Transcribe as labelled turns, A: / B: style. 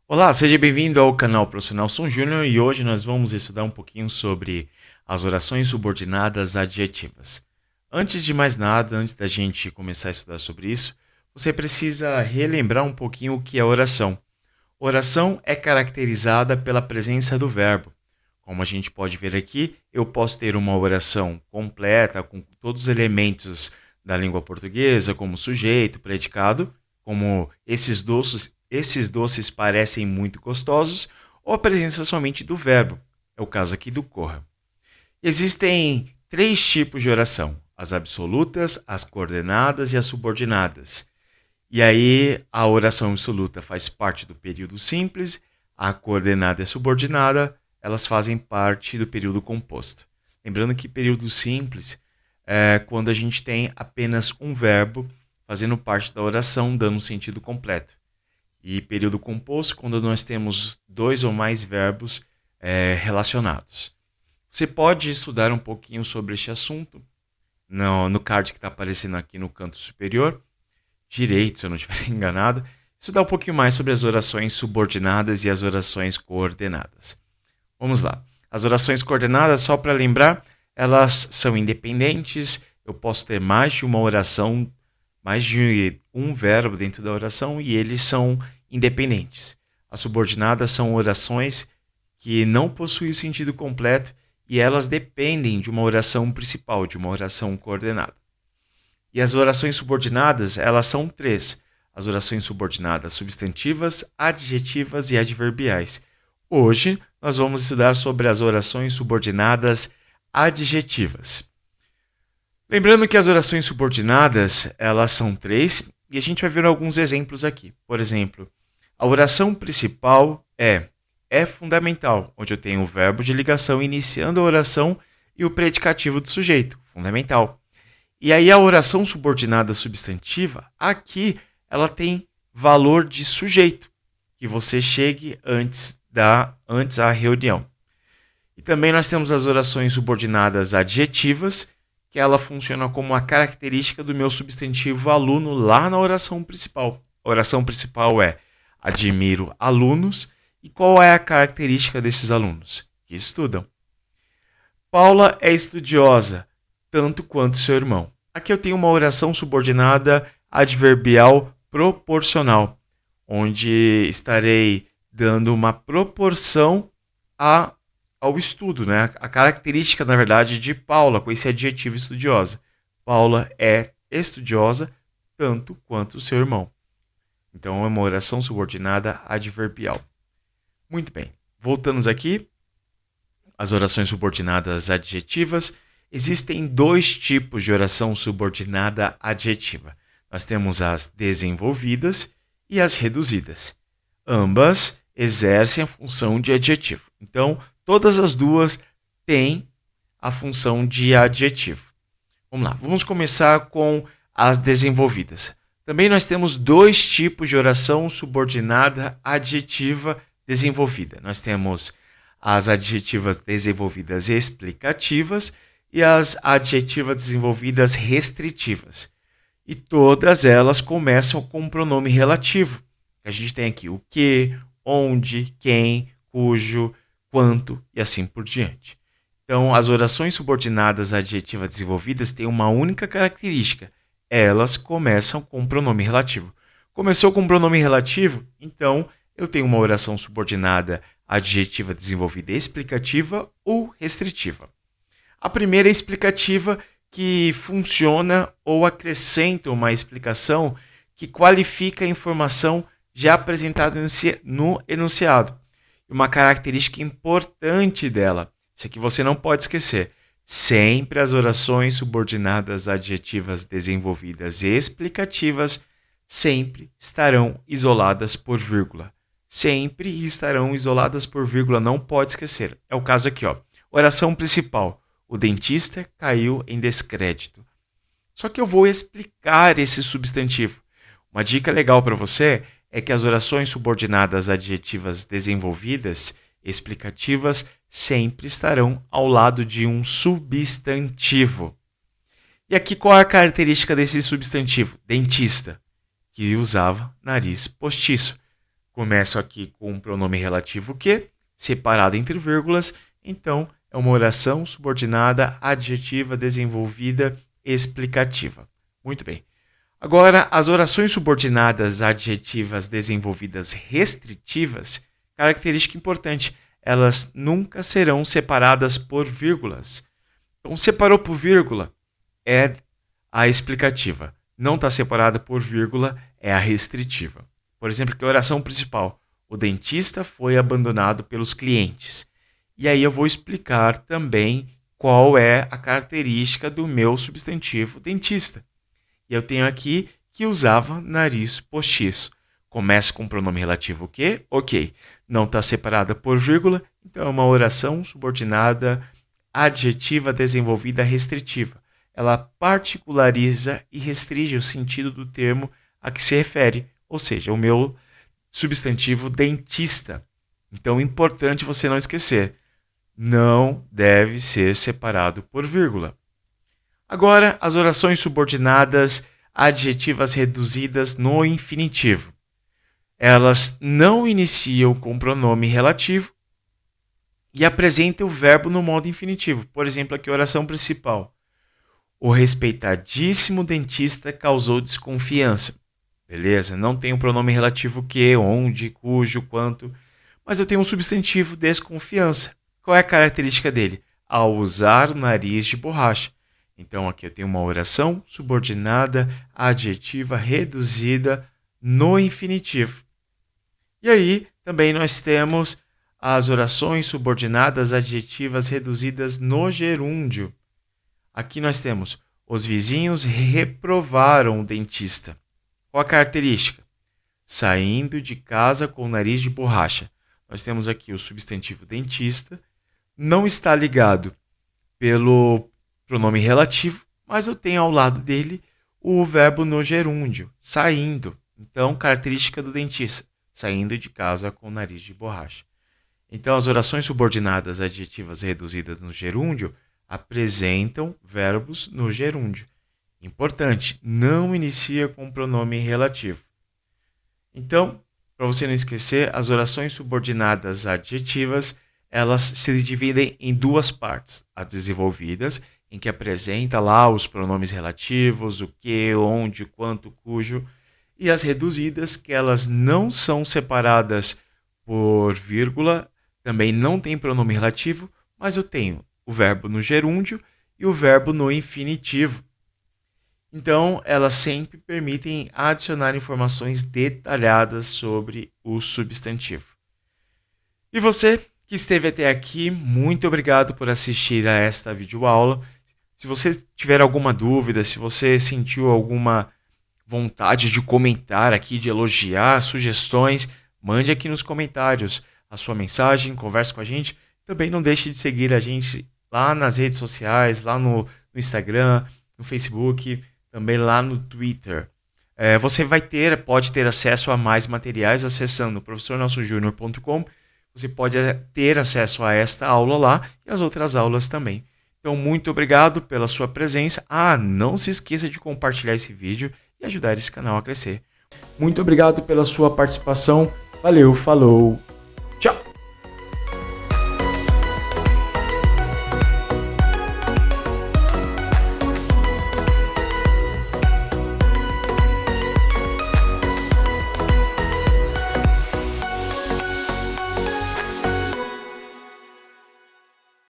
A: Olá, seja bem-vindo ao canal Profissional São Júnior e hoje nós vamos estudar um pouquinho sobre as orações subordinadas adjetivas. Antes de mais nada, antes da gente começar a estudar sobre isso, você precisa relembrar um pouquinho o que é oração. Oração é caracterizada pela presença do verbo. Como a gente pode ver aqui, eu posso ter uma oração completa com todos os elementos da língua portuguesa, como sujeito, predicado, como esses doces parecem muito gostosos, ou a presença somente do verbo. É o caso aqui do corra. Existem três tipos de oração: as absolutas, as coordenadas e as subordinadas. E aí, a oração absoluta faz parte do período simples, a coordenada e subordinada, elas fazem parte do período composto. Lembrando que período simples é quando a gente tem apenas um verbo fazendo parte da oração, dando um sentido completo. E período composto, quando nós temos dois ou mais verbos relacionados. Você pode estudar um pouquinho sobre este assunto no card que está aparecendo aqui no canto superior direito, se eu não estiver enganado, estudar um pouquinho mais sobre as orações subordinadas e as orações coordenadas. Vamos lá. As orações coordenadas, só para lembrar, elas são independentes. Eu posso ter mais de uma oração, mais de um verbo dentro da oração e eles são independentes. As subordinadas são orações que não possuem sentido completo e elas dependem de uma oração principal, de uma oração coordenada. E as orações subordinadas, elas são três. As orações subordinadas substantivas, adjetivas e adverbiais. Hoje, nós vamos estudar sobre as orações subordinadas adjetivas. Lembrando que as orações subordinadas, elas são três, e a gente vai ver alguns exemplos aqui. Por exemplo, a oração principal é fundamental, onde eu tenho o verbo de ligação iniciando a oração e o predicativo do sujeito, fundamental. E aí a oração subordinada substantiva, aqui ela tem valor de sujeito, que você chegue antes à reunião. E também nós temos as orações subordinadas adjetivas, que ela funciona como uma característica do meu substantivo aluno lá na oração principal. A oração principal é: admiro alunos. E qual é a característica desses alunos? Que estudam. Paula é estudiosa, tanto quanto seu irmão. Aqui eu tenho uma oração subordinada adverbial proporcional, onde estarei dando uma proporção ao estudo, né? A característica, na verdade, de Paula, com esse adjetivo estudiosa. Paula é estudiosa, tanto quanto seu irmão. Então, é uma oração subordinada adverbial. Muito bem. Voltamos aqui. As orações subordinadas adjetivas. Existem dois tipos de oração subordinada adjetiva. Nós temos as desenvolvidas e as reduzidas. Ambas exercem a função de adjetivo. Então, todas as duas têm a função de adjetivo. Vamos lá, vamos começar com as desenvolvidas. Também nós temos dois tipos de oração subordinada adjetiva desenvolvida. Nós temos as adjetivas desenvolvidas explicativas e as adjetivas desenvolvidas restritivas. E todas elas começam com um pronome relativo. A gente tem aqui o que, onde, quem, cujo, quanto e assim por diante. Então, as orações subordinadas adjetivas desenvolvidas têm uma única característica. Elas começam com um pronome relativo. Começou com um pronome relativo, então eu tenho uma oração subordinada adjetiva desenvolvida explicativa ou restritiva. A primeira é explicativa, que funciona ou acrescenta uma explicação que qualifica a informação já apresentada no enunciado. Uma característica importante dela, isso aqui você não pode esquecer: sempre as orações subordinadas adjetivas desenvolvidas e explicativas sempre estarão isoladas por vírgula. Sempre estarão isoladas por vírgula, não pode esquecer. É o caso aqui, ó. Oração principal: o dentista caiu em descrédito. Só que eu vou explicar esse substantivo. Uma dica legal para você é que as orações subordinadas adjetivas desenvolvidas, explicativas, sempre estarão ao lado de um substantivo. E aqui qual é a característica desse substantivo? Dentista, que usava nariz postiço. Começo aqui com um pronome relativo que, separado entre vírgulas, então é uma oração subordinada adjetiva desenvolvida explicativa. Muito bem. Agora, as orações subordinadas adjetivas desenvolvidas restritivas, característica importante, elas nunca serão separadas por vírgulas. Então, separou por vírgula é a explicativa. Não está separada por vírgula é a restritiva. Por exemplo, que a oração principal, o dentista foi abandonado pelos clientes. E aí eu vou explicar também qual é a característica do meu substantivo dentista. E eu tenho aqui que usava nariz postiço. Começa com o pronome relativo o quê? Ok. Não está separada por vírgula, então é uma oração subordinada adjetiva desenvolvida restritiva. Ela particulariza e restringe o sentido do termo a que se refere, ou seja, o meu substantivo dentista. Então é importante você não esquecer. Não deve ser separado por vírgula. Agora, as orações subordinadas adjetivas reduzidas no infinitivo. Elas não iniciam com pronome relativo e apresentam o verbo no modo infinitivo. Por exemplo, aqui a oração principal. O respeitadíssimo dentista causou desconfiança. Beleza? Não tem um pronome relativo que, onde, cujo, quanto, mas eu tenho um substantivo desconfiança. Qual é a característica dele? Ao usar o nariz de borracha. Então, aqui eu tenho uma oração subordinada adjetiva reduzida no infinitivo. E aí, também nós temos as orações subordinadas adjetivas reduzidas no gerúndio. Aqui nós temos, os vizinhos reprovaram o dentista. Qual a característica? Saindo de casa com o nariz de borracha. Nós temos aqui o substantivo dentista, não está ligado pelo pronome relativo, mas eu tenho ao lado dele o verbo no gerúndio, saindo. Então, característica do dentista, saindo de casa com o nariz de borracha. Então, as orações subordinadas adjetivas reduzidas no gerúndio apresentam verbos no gerúndio. Importante, não inicia com pronome relativo. Então, para você não esquecer, as orações subordinadas adjetivas, elas se dividem em duas partes. As desenvolvidas, em que apresenta lá os pronomes relativos, o que, onde, quanto, cujo, e as reduzidas, que elas não são separadas por vírgula, também não tem pronome relativo, mas eu tenho o verbo no gerúndio e o verbo no infinitivo. Então, elas sempre permitem adicionar informações detalhadas sobre o substantivo. E você que esteve até aqui, muito obrigado por assistir a esta videoaula. Se você tiver alguma dúvida, se você sentiu alguma vontade de comentar aqui, de elogiar, sugestões, mande aqui nos comentários a sua mensagem, converse com a gente. Também não deixe de seguir a gente lá nas redes sociais, lá no Instagram, no Facebook, também lá no Twitter. Você pode ter acesso a mais materiais acessando professornelsojunior.com. Você pode ter acesso a esta aula lá e as outras aulas também. Então, muito obrigado pela sua presença. Não se esqueça de compartilhar esse vídeo e ajudar esse canal a crescer. Muito obrigado pela sua participação. Valeu, falou!